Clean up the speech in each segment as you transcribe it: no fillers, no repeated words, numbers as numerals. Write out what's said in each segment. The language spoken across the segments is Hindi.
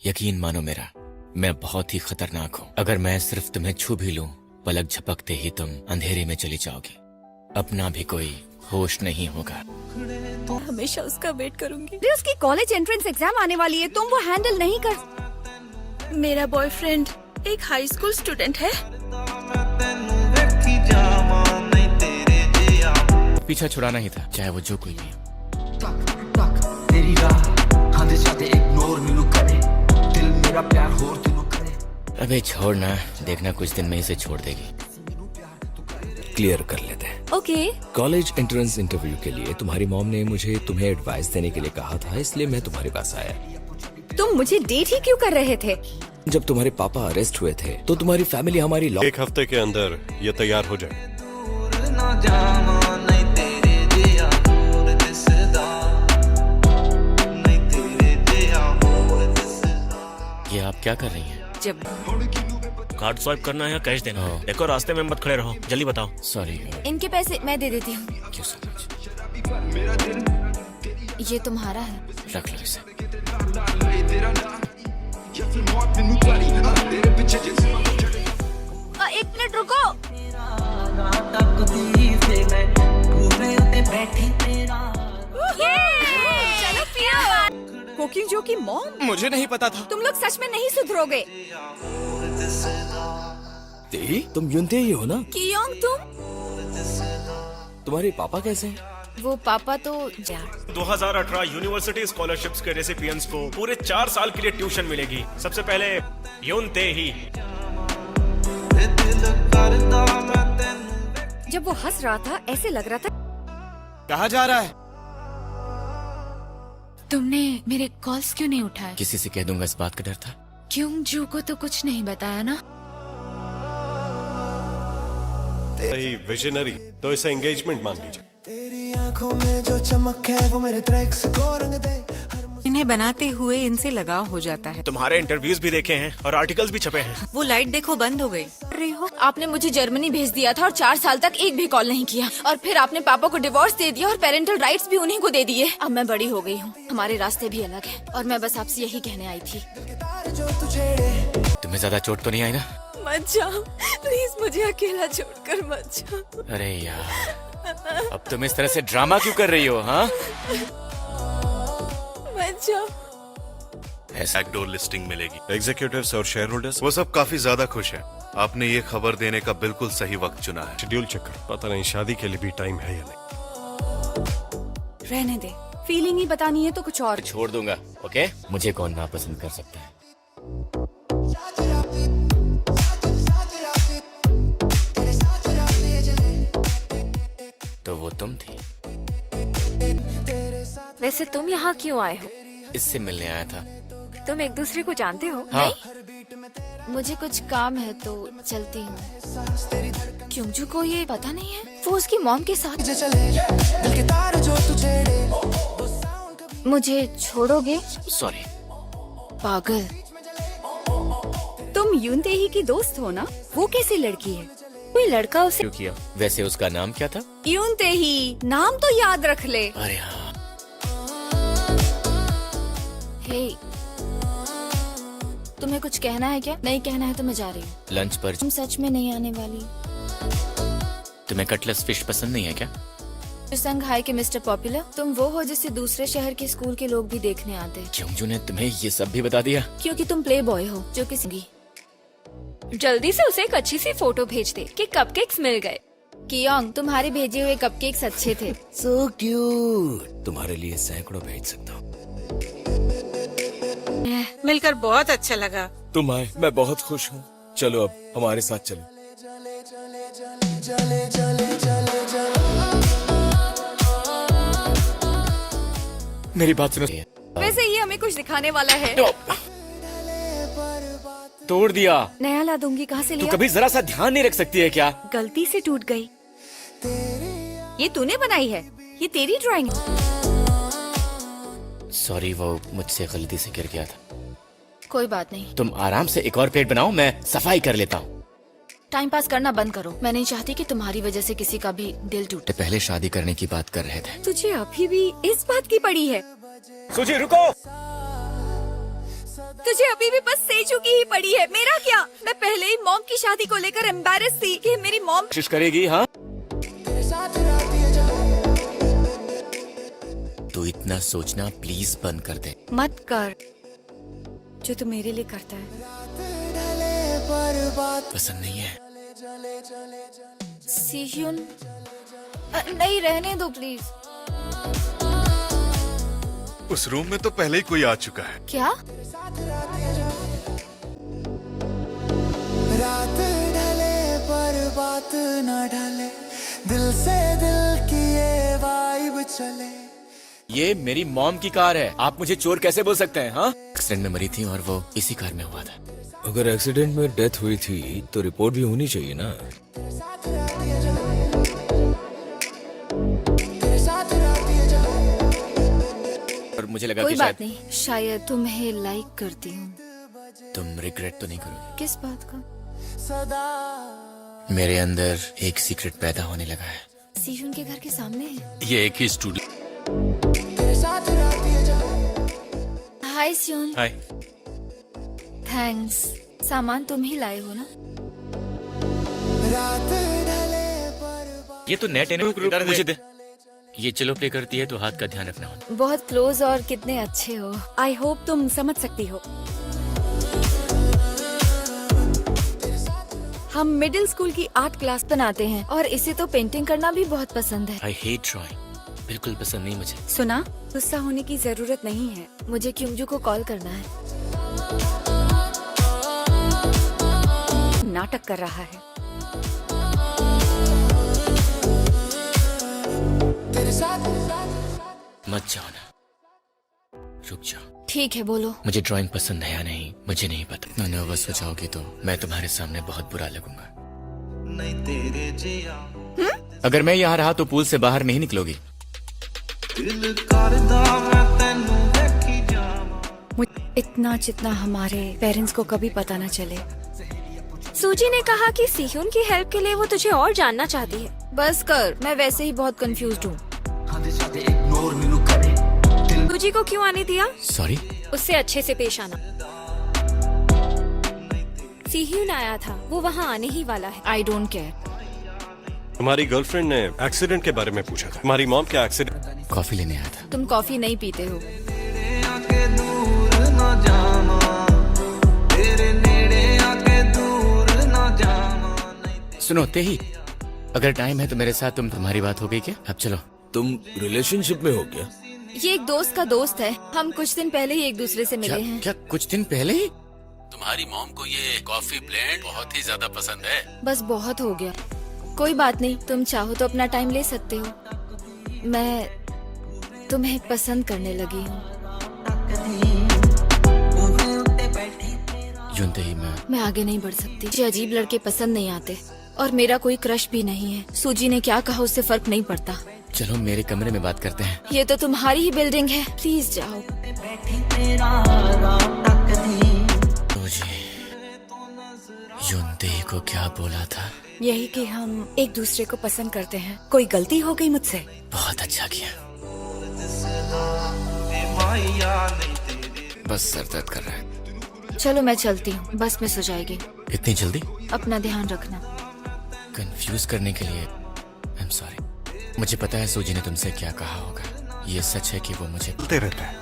यकीन मानो मेरा, मैं बहुत ही खतरनाक हूँ। अगर मैं सिर्फ तुम्हें छू भी लूं, पलक झपकते ही तुम अंधेरे में चली जाओगी। अपना भी कोई होश नहीं होगा। हमेशा उसका वेट करूंगी। उसकी कॉलेज एंट्रेंस एग्जाम आने वाली है, तुम वो हैंडल नहीं कर। मेरा बॉयफ्रेंड एक हाई स्कूल स्टूडेंट है। पीछा छुड़ाना ही था, चाहे वो जो कोई भी। अबे छोड़ना, देखना कुछ दिन में इसे छोड़ देगी। क्लियर कर लेते हैं। ओके। कॉलेज एंट्रेंस इंटरव्यू के लिए तुम्हारी मॉम ने मुझे तुम्हें एडवाइस देने के लिए कहा था, इसलिए मैं तुम्हारे पास आया। तुम मुझे डेट ही क्यों कर रहे थे? जब तुम्हारे पापा अरेस्ट हुए थे तो तुम्हारी फैमिली हमारी एक हफ्ते के अंदर ये तैयार हो जाए। ये आप क्या कर रही हैं? जब कार्ड स्वाइप करना है या कैश देना है? देखो रास्ते में मत खड़े रहो, जल्दी बताओ। सॉरी। इनके पैसे मैं दे देती हूँ। क्यों समझ? ये तुम्हारा है। रख लो इसे। एक मिनट रुको। चलो पियो। कुकिंग जो की मॉम? मुझे नहीं पता था। तुम लोग सच में नहीं सुधरोगे। तेरी तुम यूनते ही हो ना? कियोंग तुम? तुम्हारे पापा कैसे हैं? वो पापा तो जा। 2018 यूनिवर्सिटी स्कॉलरशिप्स के रेसिपिएंट्स को पूरे 4 साल के लिए ट्यूशन मिलेगी। सबसे पहले यून ते ही। जब वो हंस रहा था ऐसे लग रहा था। कहाँ जा रहा है? तुमने मेरे कॉल्स क्यों नहीं उठाए? किसी से कह दूंगा इस बात का डर था। क्यों जू को तो कुछ नहीं बताया ना? सही विजनरी, तो इसे एंगेजमेंट मान लीजिए। तेरी आंखों में जो चमक है वो मेरे ट्रैक्स को रंग दे। इन्हें बनाते हुए इनसे लगाव हो जाता है। तुम्हारे इंटरव्यूज भी देखे हैं और आर्टिकल्स भी छपे हैं। वो लाइट देखो बंद हो गई। रही हो? आपने मुझे जर्मनी भेज दिया था और 4 साल तक एक भी कॉल नहीं किया, और फिर आपने पापा को डिवोर्स दे दिया और पेरेंटल राइट्स भी उन्हीं को दे दिए। अब मैं बड़ी हो गई हूँ, हमारे रास्ते भी अलग हैं, और मैं बस आपसे यही कहने आई थी। तुम्हें ज्यादा चोट तो नहीं आई ना? मत जाओ प्लीज, मुझे अकेला छोड़कर मत जाओ। अरे यार, अब तुम इस तरह से ड्रामा क्यों कर रही हो? हाँ, मत जाओ। बैकडोर लिस्टिंग मिलेगी। एग्जीक्यूटिव्स और शेयर होल्डर्स वो सब काफी ज्यादा खुश हैं। आपने ये खबर देने का बिल्कुल सही वक्त चुना है। शेड्यूल चेक करो, पता नहीं शादी के लिए भी टाइम है या नहीं। रहने दे, फीलिंग ही बतानी है तो कुछ और। छोड़ दूंगा। ओके, मुझे कौन नापसंद कर सकता है? तो वो तुम थी। वैसे तुम यहाँ क्यों आए हो? इससे मिलने आया था। तुम एक दूसरे को जानते हो? हाँ। मुझे कुछ काम है तो चलती हूँ। क्योंजू को ये पता नहीं है, वो उसकी मॉम के साथ। मुझे छोड़ोगे? सॉरी। पागल। तुम यूनते ही की दोस्त हो ना? वो कैसी लड़की है? कोई लड़का उसे क्यों किया? वैसे उसका नाम क्या था? यूनते ही। नाम तो याद रख ले। अरे हाँ। हे, तुम्हें कुछ कहना है क्या? नहीं कहना है तो मैं जा रही हूँ। लंच पर तुम सच में नहीं आने वाली? तुम्हें कटलेस फिश पसंद नहीं है क्या? संघाई के मिस्टर पॉपुलर, तुम वो हो जिसे दूसरे शहर के स्कूल के लोग भी देखने आते हैं। क्योंजू ने तुम्हें ये सब भी बता दिया? क्योंकि तुम प्ले बॉय हो जो किसी। जल्दी से उसे एक अच्छी सी फोटो भेज दे कि कपकेक्स मिल गए। कियोंग, तुम्हारे भेजे हुए कपकेक्स अच्छे थे। So cute. तुम्हारे लिए सैकड़ों भेज सकता हूँ। मिलकर बहुत अच्छा लगा। तुम आए, मैं बहुत खुश हूँ। चलो अब हमारे साथ चलो। मेरी बात सुनो। वैसे ये हमें कुछ दिखाने वाला है। तोड़ दिया। नया ला दूंगी। कहाँ से तू लिया? कभी जरा सा ध्यान नहीं रख सकती है क्या? गलती से टूट गई। ये तूने बनाई है? ये तेरी ड्राइंग? सॉरी, वो मुझसे गलती से गिर गया था। कोई बात नहीं। तुम आराम से एक और प्लेट बनाओ, मैं सफाई कर लेता हूँ। टाइम पास करना बंद करो। मैं नहीं चाहती कि तुम्हारी वजह से किसी का भी दिल टूटे। पहले शादी करने की बात कर रहे थे। तुझे अभी भी इस बात की पड़ी है? सुजी रुको। तुझे अभी भी बस सेजू की ही पड़ी है, मेरा क्या? मैं पहले ही मॉम की शादी को लेकर एम्बैरेस थी कि मेरी मॉम कोशिश करेगी। हाँ, तू इतना सोचना प्लीज बंद कर दे। मत कर जो तू मेरे लिए करता है। पसंद नहीं है। सीह्यून, नहीं रहने दो प्लीज। उस रूम में तो पहले ही कोई आ चुका है। क्या? रात ढले पर बात न ढले, दिल से दिल की ये वाइब चले। ये मेरी मॉम की कार है, आप मुझे चोर कैसे बोल सकते हैं? हाँ, एक्सीडेंट में मरी थी और वो इसी कार में हुआ था। अगर एक्सीडेंट में डेथ हुई थी तो रिपोर्ट भी होनी चाहिए ना। और मुझे लगा कोई कि बात शायद नहीं, शायद तुम्हें लाइक करती हूँ। तुम रिग्रेट तो नहीं करोगे? किस बात का? मेरे अंदर एक सीक्रेट पैदा होने लगा है। सीह्यून के घर के सामने है। ये एक ही स्टूडियो। हाय सीह्यून। हाय। थैंक्स। सामान तुम ही लाए हो ना? रात ढले पर ये तो नेट है ना, मुझे दे। ये चलो प्ले करती है तो हाथ का ध्यान रखना होता। बहुत क्लोज और कितने अच्छे हो। आई होप तुम समझ सकती हो। हम मिडिल स्कूल की आर्ट क्लास बनाते हैं और इसे तो पेंटिंग करना भी बहुत पसंद है। आई हेट ड्राइंग, बिल्कुल पसंद नहीं मुझे। सुना, गुस्सा होने की जरूरत नहीं है। मुझे क्यूंजू को कॉल करना है। नाटक कर रहा है। मत जाओ ना, रुक जाओ। ठीक है, बोलो। मुझे ड्राइंग पसंद है या नहीं मुझे नहीं पता। इतना नर्वस हो जाओगी तो मैं तुम्हारे सामने बहुत बुरा लगूंगा। अगर मैं यहाँ रहा तो पूल से बाहर नहीं निकलोगी। इतना जितना हमारे पेरेंट्स को कभी पता न चले। सूजी ने कहा कि सीह्यून की हेल्प के लिए वो तुझे और जानना चाहती है। बस कर, मैं वैसे ही बहुत कंफ्यूज्ड हूँ। सूजी को क्यों आने दिया? सॉरी। उससे अच्छे से पेश आना। सीह्यून आया था, वो वहाँ आने ही वाला है। I don't care. तुम्हारी गर्लफ्रेंड ने एक्सीडेंट के बारे में पूछा था। तुम्हारी मॉम क्या एक्सीडेंट? कॉफी लेने आया था। तुम कॉफी नहीं पीते हो। सुनो तेही, अगर टाइम है तो मेरे साथ तुम्हारी बात हो गई क्या? अब चलो। तुम रिलेशनशिप में हो क्या? ये एक दोस्त का दोस्त है। हम कुछ दिन पहले ही एक दूसरे से मिले हैं। क्या कुछ दिन पहले ही? तुम्हारी मॉम को ये कॉफी ब्लेंड बहुत ही ज्यादा पसंद है। बस बहुत हो गया। कोई बात नहीं, तुम चाहो तो अपना टाइम ले सकते हो। मैं तुम्हें पसंद करने लगी हूँ। यूं ही मैं आगे नहीं बढ़ सकती। मुझे अजीब लड़के पसंद नहीं आते और मेरा कोई क्रश भी नहीं है। सूजी ने क्या कहा उससे फर्क नहीं पड़ता। चलो मेरे कमरे में बात करते हैं। ये तो तुम्हारी ही बिल्डिंग है, प्लीज जाओ। यूं को क्या बोला था? यही कि हम एक दूसरे को पसंद करते हैं। कोई गलती हो गई मुझसे? बहुत अच्छा किया। बस सर दर्द कर रहा है। चलो मैं चलती हूँ, बस मिस हो जाएगी। इतनी जल्दी? अपना ध्यान रखना। कंफ्यूज करने के लिए आई एम सॉरी। मुझे पता है सूजी ने तुमसे क्या कहा होगा। ये सच है कि वो मुझे बोलते रहते हैं।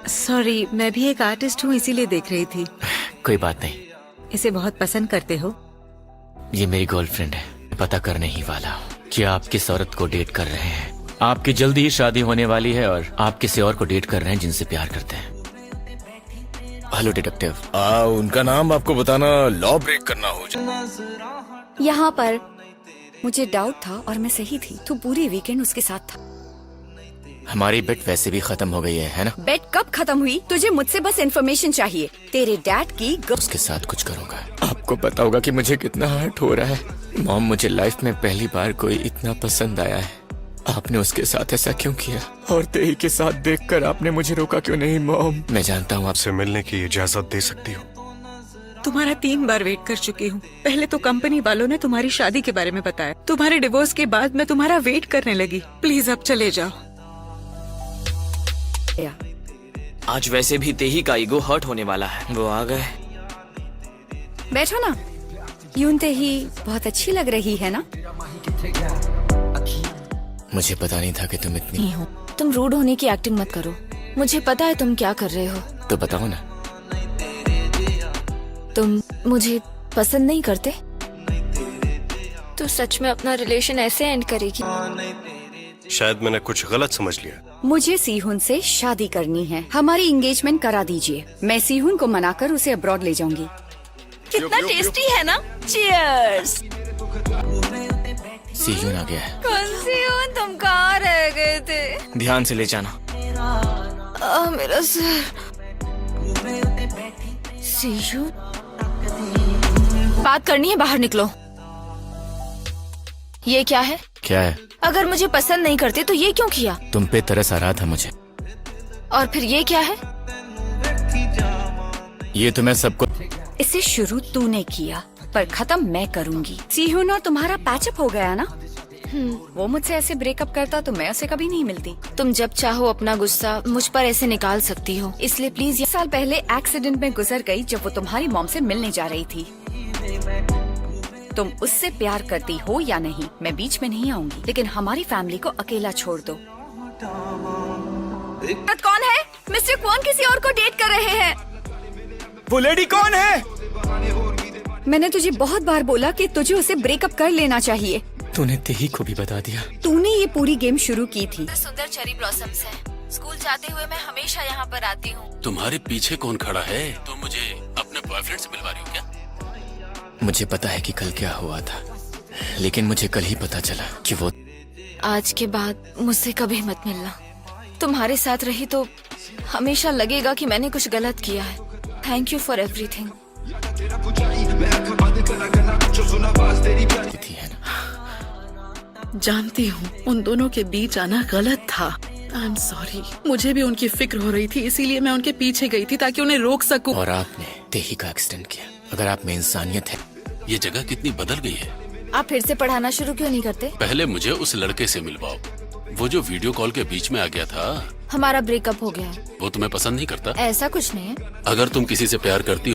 सॉरी, मैं भी एक आर्टिस्ट हूँ, इसीलिए देख रही थी। कोई बात नहीं। इसे बहुत पसंद करते हो? ये मेरी गर्लफ्रेंड है। पता करने ही वाला हूँ कि आप किस औरत को डेट कर रहे हैं। आपकी जल्दी ही शादी होने वाली है और आप किसी और को डेट कर रहे हैं जिनसे प्यार करते हैं। Hello detective. उनका नाम आपको बताना लॉ ब्रेक करना हो जाए। यहाँ पर मुझे डाउट था और मैं सही थी। तू पूरी वीकेंड उसके साथ था। हमारी बेट वैसे भी खत्म हो गई है ना? बेट कब खत्म हुई? तुझे मुझसे बस इन्फॉर्मेशन चाहिए। तेरे डैड की उसके साथ कुछ करूंगा। आपको पता होगा कि मुझे कितना हर्ट हो रहा है। मॉम, मुझे लाइफ में पहली बार कोई इतना पसंद आया है। आपने उसके साथ ऐसा क्यों किया? और तेही के साथ देखकर आपने मुझे रोका क्यों नहीं? मॉम, मैं जानता हूँ आपसे मिलने की इजाजत दे सकती हो। तुम्हारा 3 बार वेट कर चुकी हूँ। पहले तो कंपनी वालों ने तुम्हारी शादी के बारे में बताया। तुम्हारे डिवोर्स के बाद मैं तुम्हारा वेट करने लगी। प्लीज अब चले जाओ। आज वैसे भी तेही का ईगो हर्ट होने वाला है। वो आ गए। बैठो ना। यूं ही बहुत अच्छी लग रही है ना। मुझे पता नहीं था कि तुम इतनी नहीं हो। तुम रूड होने की एक्टिंग मत करो। मुझे पता है तुम क्या कर रहे हो। तो बताओ ना। तुम मुझे पसंद नहीं करते। तू सच में अपना रिलेशन ऐसे एंड करेगी? शायद मैंने कुछ गलत समझ लिया। मुझे सीहुन से शादी करनी है। हमारी एंगेजमेंट करा दीजिए। मैं सीहुन को मनाकर उसे अब्रॉड ले जाऊंगी। कितना टेस्टी है ना। चीयर्स। सीयून आ गया है। कौन सीहुन, तुम कहाँ रह गए थे? ध्यान से ले जाना। मेरा सर। सीहुन, बात करनी है, बाहर निकलो। ये क्या है? क्या है? अगर मुझे पसंद नहीं करते तो ये क्यों किया? तुम पे तरस आ रहा था मुझे। और फिर ये क्या है? ये तो मैं सबको। इसे शुरू तूने किया पर खत्म मैं करूंगी। सीहुन और तुम्हारा पैचअप हो गया ना? वो मुझसे ऐसे ब्रेकअप करता तो मैं उसे कभी नहीं मिलती। तुम जब चाहो अपना गुस्सा मुझ पर ऐसे निकाल सकती हो, इसलिए प्लीज। साल पहले एक्सीडेंट में गुजर गई जब वो तुम्हारी मॉम से मिलने जा रही थी। तुम उससे प्यार करती हो या नहीं मैं बीच में नहीं आऊंगी, लेकिन हमारी फैमिली को अकेला छोड़ दो। कौन है? मिस्टर क्वान किसी और को डेट कर रहे हैं। वो लेडी कौन है? मैंने तुझे बहुत बार बोला कि तुझे उसे ब्रेकअप कर लेना चाहिए। तूने तेही को भी बता दिया। तूने ये पूरी गेम शुरू की थी। सुंदर चेरी ब्लॉसम्स है। स्कूल जाते हुए मैं हमेशा यहाँ पर आती हूँ। तुम्हारे पीछे कौन खड़ा है? तुम मुझे अपने बॉयफ्रेंड से मिलवा रही हो क्या? मुझे पता है कि कल क्या हुआ था, लेकिन मुझे कल ही पता चला कि वो। आज के बाद मुझसे कभी मत मिलना। तुम्हारे साथ रही तो हमेशा लगेगा कि मैंने कुछ गलत किया है। Thank you for everything. जानती हूँ उन दोनों के बीच आना गलत था। I am sorry. मुझे भी उनकी फिक्र हो रही थी, इसीलिए मैं उनके पीछे गई थी ताकि उन्हें रोक सकूं। और आपने तेही का एक्सीडेंट किया। अगर आप में इंसानियत है। ये जगह कितनी बदल गई है। आप फिर से पढ़ाना शुरू क्यों नहीं करते? पहले मुझे उस लड़के से मिलवाओ, वो जो वीडियो कॉल के बीच में आ गया था। हमारा ब्रेकअप हो गया है। वो तुम्हें पसंद नहीं करता? ऐसा कुछ नहीं है। अगर तुम किसी से प्यार करती